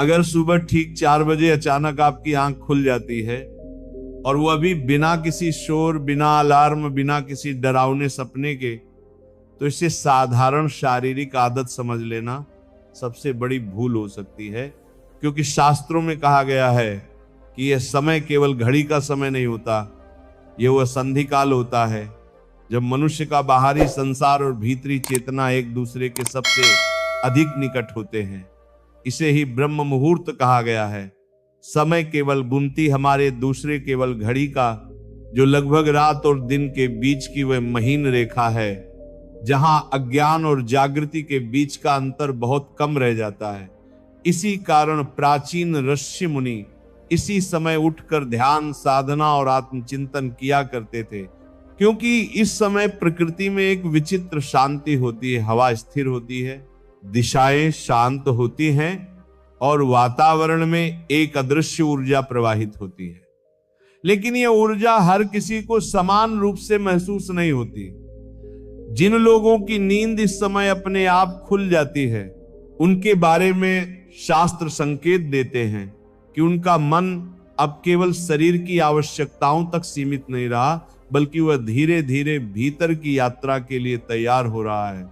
अगर सुबह ठीक 4 बजे अचानक आपकी आंख खुल जाती है और वो अभी बिना किसी शोर, बिना अलार्म, बिना किसी डरावने सपने के, तो इसे साधारण शारीरिक आदत समझ लेना सबसे बड़ी भूल हो सकती है। क्योंकि शास्त्रों में कहा गया है कि यह समय केवल घड़ी का समय नहीं होता, यह वह संधि काल होता है जब मनुष्य का बाहरी संसार और भीतरी चेतना एक दूसरे के सबसे अधिक निकट होते हैं। इसे ही ब्रह्म मुहूर्त कहा गया है। समय केवल बुनती हमारे दूसरे केवल घड़ी का, जो लगभग रात और दिन के बीच की वह महीन रेखा है, जहां अज्ञान और जागृति के बीच का अंतर बहुत कम रह जाता है। इसी कारण प्राचीन ऋषि मुनि इसी समय उठकर ध्यान, साधना और आत्मचिंतन किया करते थे, क्योंकि इस समय प्रकृति में एक विचित्र शांति होती है। हवा स्थिर होती है, दिशाएं शांत होती हैं और वातावरण में एक अदृश्य ऊर्जा प्रवाहित होती है। लेकिन यह ऊर्जा हर किसी को समान रूप से महसूस नहीं होती। जिन लोगों की नींद इस समय अपने आप खुल जाती है, उनके बारे में शास्त्र संकेत देते हैं कि उनका मन अब केवल शरीर की आवश्यकताओं तक सीमित नहीं रहा, बल्कि वह धीरे धीरे भीतर की यात्रा के लिए तैयार हो रहा है।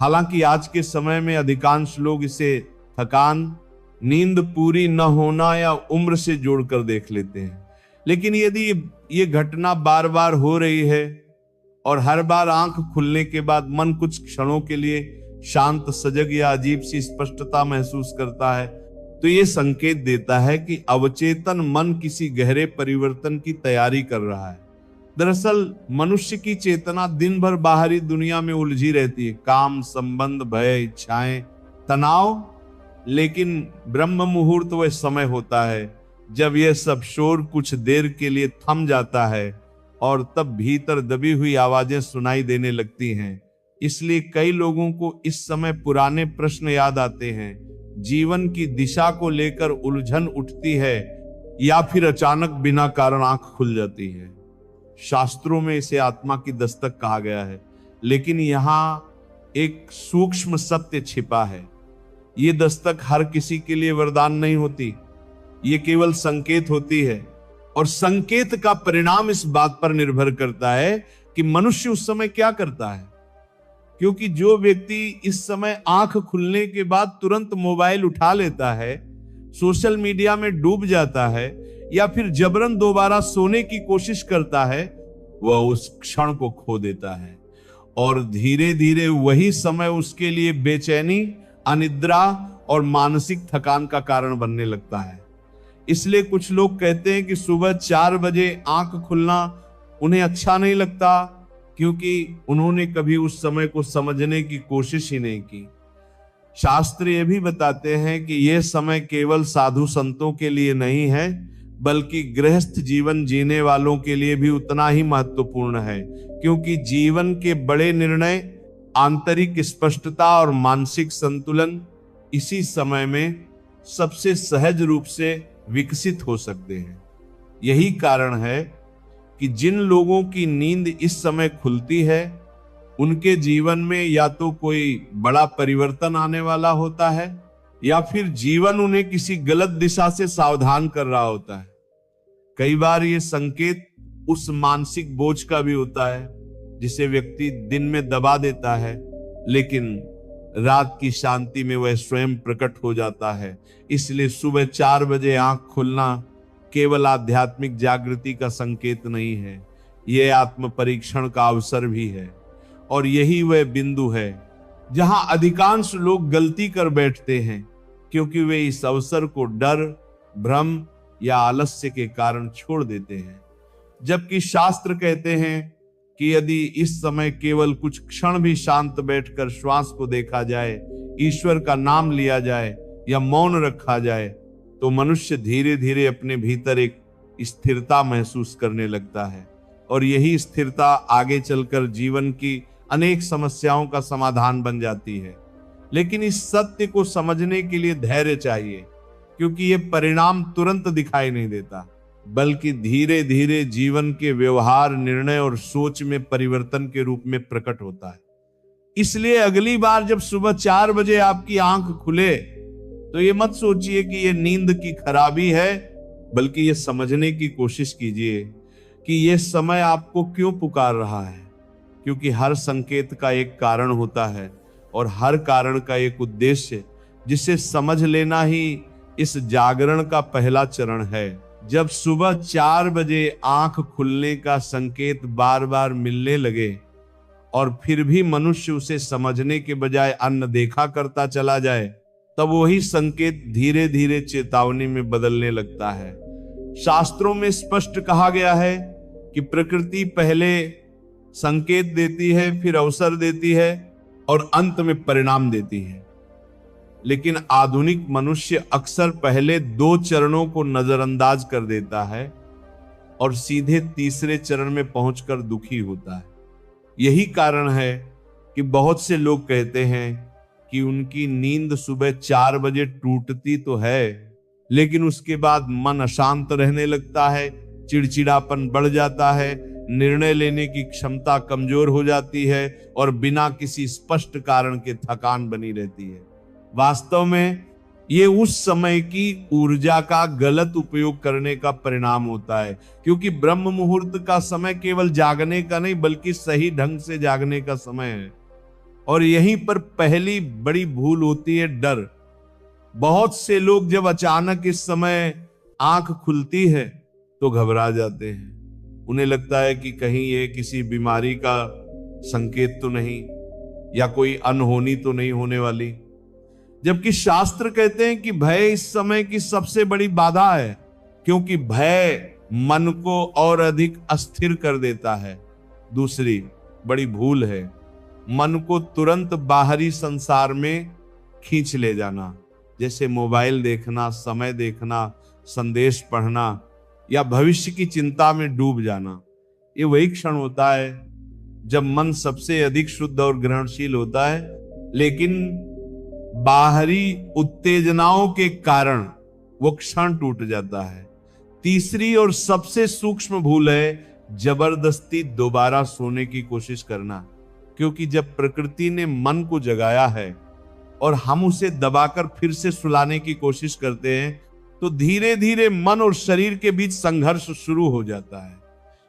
हालांकि आज के समय में अधिकांश लोग इसे थकान, नींद पूरी न होना या उम्र से जोड़कर देख लेते हैं। लेकिन यदि ये घटना बार बार हो रही है और हर बार आंख खुलने के बाद मन कुछ क्षणों के लिए शांत, सजग या अजीब सी स्पष्टता महसूस करता है, तो ये संकेत देता है कि अवचेतन मन किसी गहरे परिवर्तन की तैयारी कर रहा है। दरअसल मनुष्य की चेतना दिन भर बाहरी दुनिया में उलझी रहती है, काम, संबंध, भय, इच्छाएं, तनाव। लेकिन ब्रह्म मुहूर्त वह समय होता है जब यह सब शोर कुछ देर के लिए थम जाता है और तब भीतर दबी हुई आवाजें सुनाई देने लगती हैं। इसलिए कई लोगों को इस समय पुराने प्रश्न याद आते हैं, जीवन की दिशा को लेकर उलझन उठती है या फिर अचानक बिना कारण आंख खुल जाती है। शास्त्रों में इसे आत्मा की दस्तक कहा गया है, लेकिन यहां एक सूक्ष्म सत्य छिपा है। ये दस्तक हर किसी के लिए वरदान नहीं होती, ये केवल संकेत होती है, और संकेत का परिणाम इस बात पर निर्भर करता है कि मनुष्य उस समय क्या करता है। क्योंकि जो व्यक्ति इस समय आंख खुलने के बाद तुरंत मोबाइल उठा लेता है, सोशल मीडिया में डूब जाता है या फिर जबरन दोबारा सोने की कोशिश करता है, वह उस क्षण को खो देता है और धीरे धीरे वही समय उसके लिए बेचैनी, अनिद्रा और मानसिक थकान का कारण बनने लगता है। इसलिए कुछ लोग कहते हैं कि सुबह 4 बजे आंख खुलना उन्हें अच्छा नहीं लगता, क्योंकि उन्होंने कभी उस समय को समझने की कोशिश ही नहीं की। शास्त्र ये भी बताते हैं कि यह समय केवल साधु संतों के लिए नहीं है, बल्कि गृहस्थ जीवन जीने वालों के लिए भी उतना ही महत्वपूर्ण है, क्योंकि जीवन के बड़े निर्णय, आंतरिक स्पष्टता और मानसिक संतुलन इसी समय में सबसे सहज रूप से विकसित हो सकते हैं। यही कारण है कि जिन लोगों की नींद इस समय खुलती है, उनके जीवन में या तो कोई बड़ा परिवर्तन आने वाला होता है या फिर जीवन उन्हें किसी गलत दिशा से सावधान कर रहा होता है। कई बार ये संकेत उस मानसिक बोझ का भी होता है जिसे व्यक्ति दिन में दबा देता है, लेकिन रात की शांति में वह स्वयं प्रकट हो जाता है। इसलिए सुबह 4 बजे आंख खुलना केवल आध्यात्मिक जागृति का संकेत नहीं है, यह आत्म परीक्षण का अवसर भी है। और यही वह बिंदु है जहां अधिकांश लोग गलती कर बैठते हैं, क्योंकि वे इस अवसर को डर, भ्रम या आलस्य के कारण छोड़ देते हैं। जबकि शास्त्र कहते हैं कि यदि इस समय केवल कुछ क्षण भी शांत बैठकर श्वास को देखा जाए, ईश्वर का नाम लिया जाए या मौन रखा जाए, तो मनुष्य धीरे धीरे अपने भीतर एक स्थिरता महसूस करने लगता है, और यही स्थिरता आगे चलकर जीवन की अनेक समस्याओं का समाधान बन जाती है। लेकिन इस सत्य को समझने के लिए धैर्य चाहिए, क्योंकि यह परिणाम तुरंत दिखाई नहीं देता, बल्कि धीरे धीरे जीवन के व्यवहार, निर्णय और सोच में परिवर्तन के रूप में प्रकट होता है। इसलिए अगली बार जब सुबह 4 बजे आपकी आंख खुले, तो ये मत सोचिए कि ये नींद की खराबी है, बल्कि ये समझने की कोशिश कीजिए कि ये समय आपको क्यों पुकार रहा है। क्योंकि हर संकेत का एक कारण होता है और हर कारण का एक उद्देश्य, जिसे समझ लेना ही इस जागरण का पहला चरण है। जब सुबह 4 बजे आंख खुलने का संकेत बार बार मिलने लगे और फिर भी मनुष्य उसे समझने के बजाय अनदेखा करता चला जाए, तब वही संकेत धीरे धीरे चेतावनी में बदलने लगता है। शास्त्रों में स्पष्ट कहा गया है कि प्रकृति पहले संकेत देती है, फिर अवसर देती है और अंत में परिणाम देती है। लेकिन आधुनिक मनुष्य अक्सर पहले 2 चरणों को नजरअंदाज कर देता है और सीधे तीसरे चरण में पहुंचकर दुखी होता है। यही कारण है कि बहुत से लोग कहते हैं कि उनकी नींद सुबह 4 बजे टूटती तो है, लेकिन उसके बाद मन अशांत रहने लगता है, चिड़चिड़ापन बढ़ जाता है, निर्णय लेने की क्षमता कमजोर हो जाती है और बिना किसी स्पष्ट कारण के थकान बनी रहती है। वास्तव में ये उस समय की ऊर्जा का गलत उपयोग करने का परिणाम होता है, क्योंकि ब्रह्म मुहूर्त का समय केवल जागने का नहीं बल्कि सही ढंग से जागने का समय है। और यहीं पर पहली बड़ी भूल होती है, डर। बहुत से लोग जब अचानक इस समय आंख खुलती है तो घबरा जाते हैं। उन्हें लगता है कि कहीं ये किसी बीमारी का संकेत तो नहीं, या कोई अनहोनी तो नहीं होने वाली। जबकि शास्त्र कहते हैं कि भय इस समय की सबसे बड़ी बाधा है, क्योंकि भय मन को और अधिक अस्थिर कर देता है। दूसरी बड़ी भूल है मन को तुरंत बाहरी संसार में खींच ले जाना, जैसे मोबाइल देखना, समय देखना, संदेश पढ़ना या भविष्य की चिंता में डूब जाना। ये वही क्षण होता है जब मन सबसे अधिक शुद्ध और ग्रहणशील होता है, लेकिन बाहरी उत्तेजनाओं के कारण वो क्षण टूट जाता है। तीसरी और सबसे सूक्ष्म भूल है जबरदस्ती दोबारा सोने की कोशिश करना, क्योंकि जब प्रकृति ने मन को जगाया है और हम उसे दबाकर फिर से सुलाने की कोशिश करते हैं, तो धीरे धीरे मन और शरीर के बीच संघर्ष शुरू हो जाता है।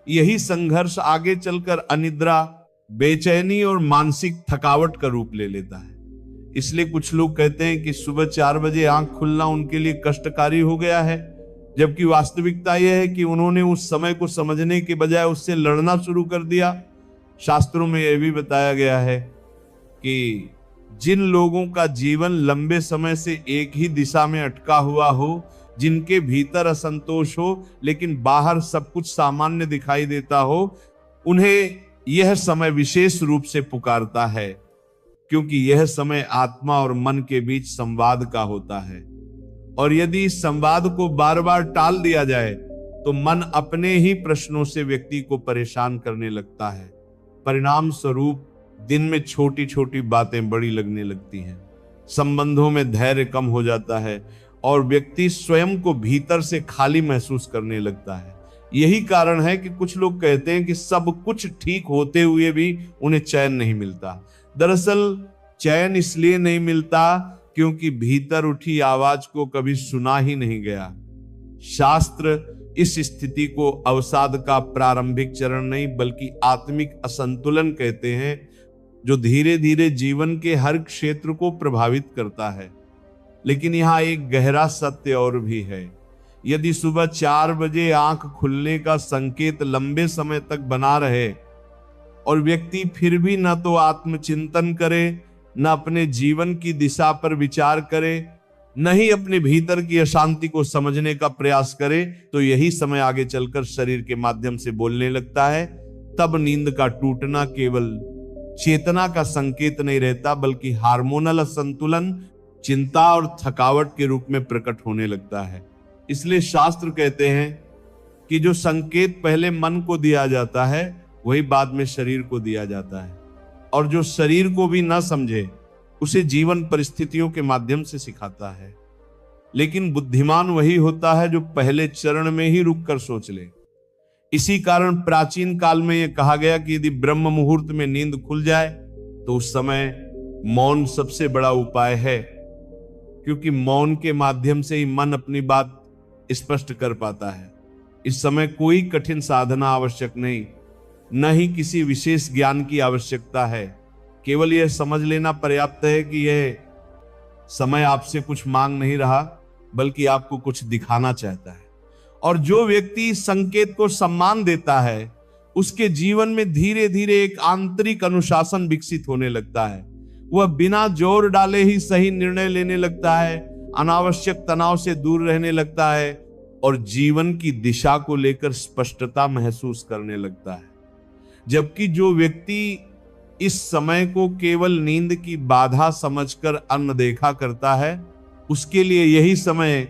यही संघर्ष आगे चलकर अनिद्रा, बेचैनी और मानसिक थकावट का रूप ले लेता है। इसलिए कुछ लोग कहते हैं कि सुबह 4 बजे आंख खुलना उनके लिए कष्टकारी हो गया है, जबकि वास्तविकता यह है कि उन्होंने उस समय को समझने के बजाय उससे लड़ना शुरू कर दिया। शास्त्रों में यह भी बताया गया है कि जिन लोगों का जीवन लंबे समय से एक ही दिशा में अटका हुआ हो, जिनके भीतर असंतोष हो लेकिन बाहर सब कुछ सामान्य दिखाई देता हो, उन्हें यह समय विशेष रूप से पुकारता है, क्योंकि यह समय आत्मा और मन के बीच संवाद का होता है। और यदि इस संवाद को बार बार टाल दिया जाए तो मन अपने ही प्रश्नों से व्यक्ति को परेशान करने लगता है। परिणाम स्वरूप दिन में छोटी छोटी बातें बड़ी लगने लगती हैं, संबंधों में धैर्य कम हो जाता है और व्यक्ति स्वयं को भीतर से खाली महसूस करने लगता है। यही कारण है कि कुछ लोग कहते हैं कि सब कुछ ठीक होते हुए भी उन्हें चैन नहीं मिलता। दरअसल चैन इसलिए नहीं मिलता क्योंकि भीतर उठी आवाज को कभी सुना ही नहीं गया। शास्त्र इस स्थिति को अवसाद का प्रारंभिक चरण नहीं बल्कि आत्मिक असंतुलन कहते हैं, जो धीरे धीरे जीवन के हर क्षेत्र को प्रभावित करता है। लेकिन यहाँ एक गहरा सत्य और भी है। यदि सुबह 4 बजे आंख खुलने का संकेत लंबे समय तक बना रहे और व्यक्ति फिर भी न तो आत्मचिंतन करे, न अपने जीवन की दिशा पर विचार करे, न ही अपने भीतर की अशांति को समझने का प्रयास करे, तो यही समय आगे चलकर शरीर के माध्यम से बोलने लगता है। तब नींद का टूटना केवल चेतना का संकेत नहीं रहता बल्कि हार्मोनल असंतुलन, चिंता और थकावट के रूप में प्रकट होने लगता है। इसलिए शास्त्र कहते हैं कि जो संकेत पहले मन को दिया जाता है वही बाद में शरीर को दिया जाता है, और जो शरीर को भी ना समझे उसे जीवन परिस्थितियों के माध्यम से सिखाता है। लेकिन बुद्धिमान वही होता है जो पहले चरण में ही रुककर सोच ले। इसी कारण प्राचीन काल में यह कहा गया कि यदि ब्रह्म मुहूर्त में नींद खुल जाए तो उस समय मौन सबसे बड़ा उपाय है। क्योंकि मौन के माध्यम से ही मन अपनी बात स्पष्ट कर पाता है। इस समय कोई कठिन साधना आवश्यक नहीं, न ही किसी विशेष ज्ञान की आवश्यकता है। केवल यह समझ लेना पर्याप्त है कि यह समय आपसे कुछ मांग नहीं रहा, बल्कि आपको कुछ दिखाना चाहता है। और जो व्यक्ति इस संकेत को सम्मान देता है, उसके जीवन में धीरे धीरे एक आंतरिक अनुशासन विकसित होने लगता है। वह बिना जोर डाले ही सही निर्णय लेने लगता है, अनावश्यक तनाव से दूर रहने लगता है और जीवन की दिशा को लेकर स्पष्टता महसूस करने लगता है। जबकि जो व्यक्ति इस समय को केवल नींद की बाधा समझकर अनदेखा करता है, उसके लिए यही समय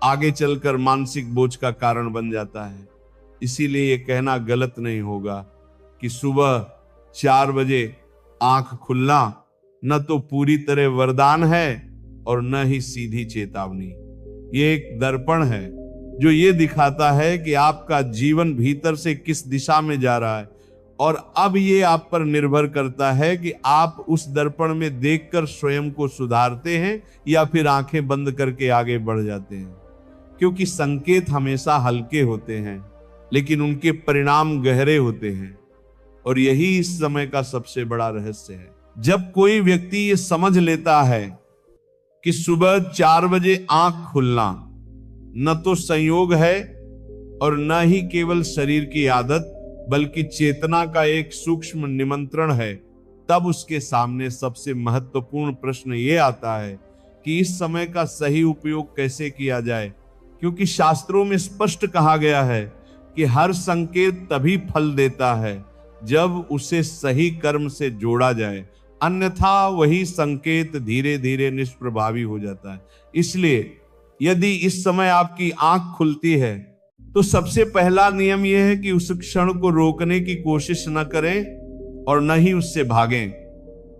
आगे चलकर मानसिक बोझ का कारण बन जाता है। इसीलिए यह कहना गलत नहीं होगा कि सुबह 4 बजे आंख खुलना न तो पूरी तरह वरदान है और न ही सीधी चेतावनी। ये एक दर्पण है जो ये दिखाता है कि आपका जीवन भीतर से किस दिशा में जा रहा है, और अब ये आप पर निर्भर करता है कि आप उस दर्पण में देखकर स्वयं को सुधारते हैं या फिर आंखें बंद करके आगे बढ़ जाते हैं। क्योंकि संकेत हमेशा हल्के होते हैं, लेकिन उनके परिणाम गहरे होते हैं, और यही इस समय का सबसे बड़ा रहस्य है। जब कोई व्यक्ति ये समझ लेता है कि सुबह 4 बजे आंख खुलना न तो संयोग है और न ही केवल शरीर की आदत, बल्कि चेतना का एक सूक्ष्म निमंत्रण है, तब उसके सामने सबसे महत्वपूर्ण प्रश्न ये आता है कि इस समय का सही उपयोग कैसे किया जाए। क्योंकि शास्त्रों में स्पष्ट कहा गया है कि हर संकेत तभी फल देता है जब उसे सही कर्म से जोड़ा जाए, अन्यथा वही संकेत धीरे धीरे निष्प्रभावी हो जाता है। इसलिए यदि इस समय आपकी आंख खुलती है तो सबसे पहला नियम यह है कि उस क्षण को रोकने की कोशिश न करें और न ही उससे भागें,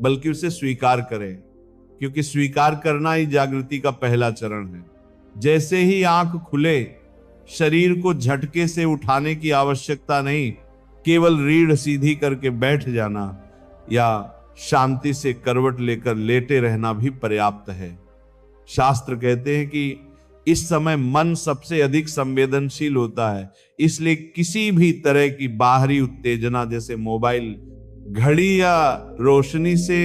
बल्कि उसे स्वीकार करें, क्योंकि स्वीकार करना ही जागृति का पहला चरण है। जैसे ही आंख खुले, शरीर को झटके से उठाने की आवश्यकता नहीं, केवल रीढ़ सीधी करके बैठ जाना या शांति से करवट लेकर लेटे रहना भी पर्याप्त है। शास्त्र कहते हैं कि इस समय मन सबसे अधिक संवेदनशील होता है, इसलिए किसी भी तरह की बाहरी उत्तेजना जैसे मोबाइल, घड़ी या रोशनी से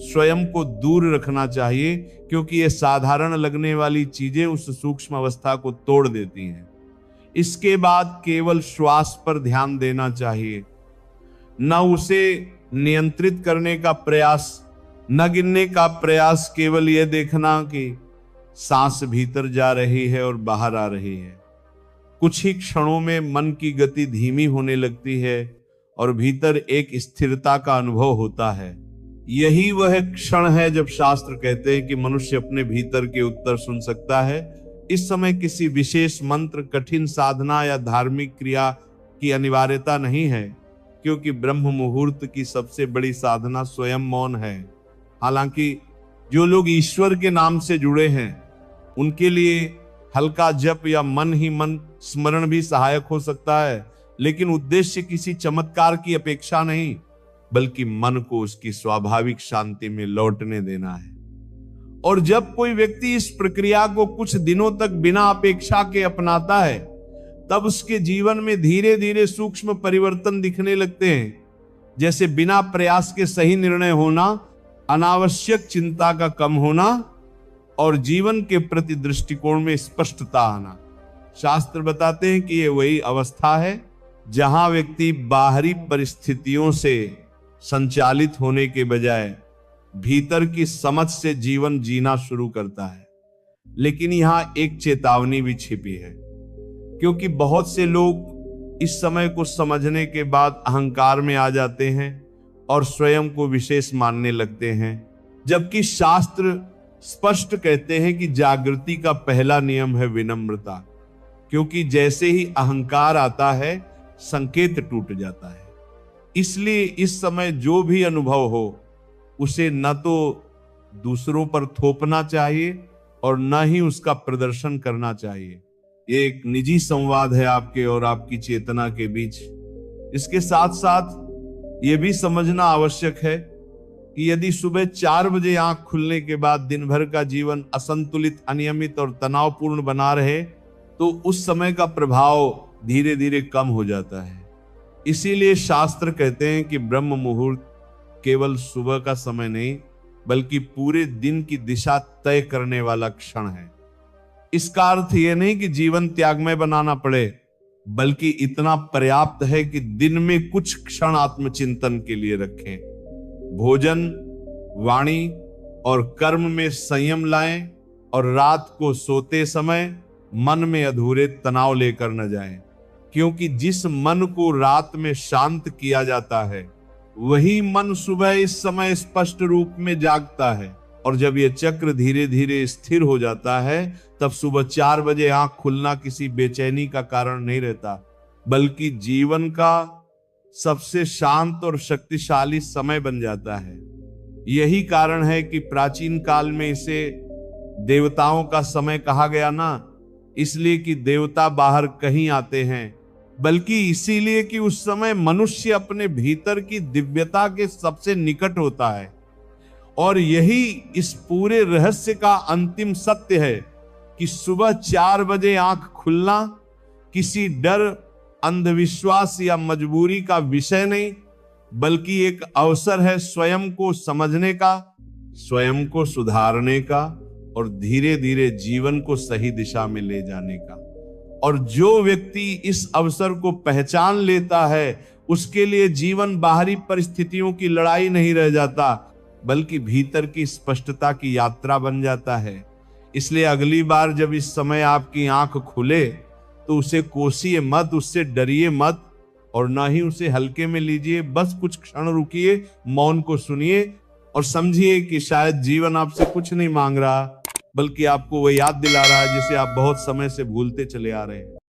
स्वयं को दूर रखना चाहिए, क्योंकि ये साधारण लगने वाली चीजें उस सूक्ष्म अवस्था को तोड़ देती हैं। इसके बाद केवल श्वास पर ध्यान देना चाहिए, न उसे नियंत्रित करने का प्रयास, न गिनने का प्रयास, केवल यह देखना कि सांस भीतर जा रही है और बाहर आ रही है। कुछ ही क्षणों में मन की गति धीमी होने लगती है और भीतर एक स्थिरता का अनुभव होता है। यही वह क्षण है जब शास्त्र कहते हैं कि मनुष्य अपने भीतर के उत्तर सुन सकता है। इस समय किसी विशेष मंत्र, कठिन साधना या धार्मिक क्रिया की अनिवार्यता नहीं है, क्योंकि ब्रह्म मुहूर्त की सबसे बड़ी साधना स्वयं मौन है। हालांकि जो लोग ईश्वर के नाम से जुड़े हैं, उनके लिए हल्का जप या मन ही मन स्मरण भी सहायक हो सकता है, लेकिन उद्देश्य किसी चमत्कार की अपेक्षा नहीं, बल्कि मन को उसकी स्वाभाविक शांति में लौटने देना है। और जब कोई व्यक्ति इस प्रक्रिया को कुछ दिनों तक बिना अपेक्षा के अपनाता है, तब उसके जीवन में धीरे धीरे सूक्ष्म परिवर्तन दिखने लगते हैं, जैसे बिना प्रयास के सही निर्णय होना, अनावश्यक चिंता का कम होना और जीवन के प्रति दृष्टिकोण में स्पष्टता आना। शास्त्र बताते हैं कि ये वही अवस्था है जहां व्यक्ति बाहरी परिस्थितियों से संचालित होने के बजाय भीतर की समझ से जीवन जीना शुरू करता है। लेकिन यहां एक चेतावनी भी छिपी है, क्योंकि बहुत से लोग इस समय को समझने के बाद अहंकार में आ जाते हैं और स्वयं को विशेष मानने लगते हैं, जबकि शास्त्र स्पष्ट कहते हैं कि जागृति का पहला नियम है विनम्रता। क्योंकि जैसे ही अहंकार आता है, संकेत टूट जाता है। इसलिए इस समय जो भी अनुभव हो, उसे न तो दूसरों पर थोपना चाहिए और न ही उसका प्रदर्शन करना चाहिए। ये एक निजी संवाद है आपके और आपकी चेतना के बीच। इसके साथ साथ ये भी समझना आवश्यक है कि यदि सुबह 4 बजे आंख खुलने के बाद दिन भर का जीवन असंतुलित, अनियमित और तनावपूर्ण बना रहे तो उस समय का प्रभाव धीरे धीरे कम हो जाता है। इसीलिए शास्त्र कहते हैं कि ब्रह्म मुहूर्त केवल सुबह का समय नहीं बल्कि पूरे दिन की दिशा तय करने वाला क्षण है। इसका अर्थ यह नहीं कि जीवन त्यागमय बनाना पड़े, बल्कि इतना पर्याप्त है कि दिन में कुछ क्षण आत्मचिंतन के लिए रखें। भोजन, वाणी और कर्म में संयम लाएं और रात को सोते समय मन में अधूरे तनाव लेकर न जाएं, क्योंकि जिस मन को रात में शांत किया जाता है वही मन सुबह इस समय स्पष्ट रूप में जागता है। और जब यह चक्र धीरे धीरे स्थिर हो जाता है तब सुबह 4 बजे आंख खुलना किसी बेचैनी का कारण नहीं रहता, बल्कि जीवन का सबसे शांत और शक्तिशाली समय बन जाता है। यही कारण है कि प्राचीन काल में इसे देवताओं का समय कहा गया ना, इसलिए कि देवता बाहर कहीं आते हैं, बल्कि इसीलिए कि उस समय मनुष्य अपने भीतर की दिव्यता के सबसे निकट होता है। और यही इस पूरे रहस्य का अंतिम सत्य है कि सुबह 4 बजे आंख खुलना किसी डर, अंधविश्वास या मजबूरी का विषय नहीं, बल्कि एक अवसर है स्वयं को समझने का, स्वयं को सुधारने का और धीरे धीरे जीवन को सही दिशा में ले जाने का। और जो व्यक्ति इस अवसर को पहचान लेता है उसके लिए जीवन बाहरी परिस्थितियों की लड़ाई नहीं रह जाता, बल्कि भीतर की स्पष्टता की यात्रा बन जाता है। इसलिए अगली बार जब इस समय आपकी आंख खुले तो उसे कोसिए मत, उससे डरिए मत और ना ही उसे हल्के में लीजिए। बस कुछ क्षण रुकिए, मौन को सुनिए और समझिए कि शायद जीवन आपसे कुछ नहीं मांग रहा, बल्कि आपको वह याद दिला रहा है जिसे आप बहुत समय से भूलते चले आ रहे हैं।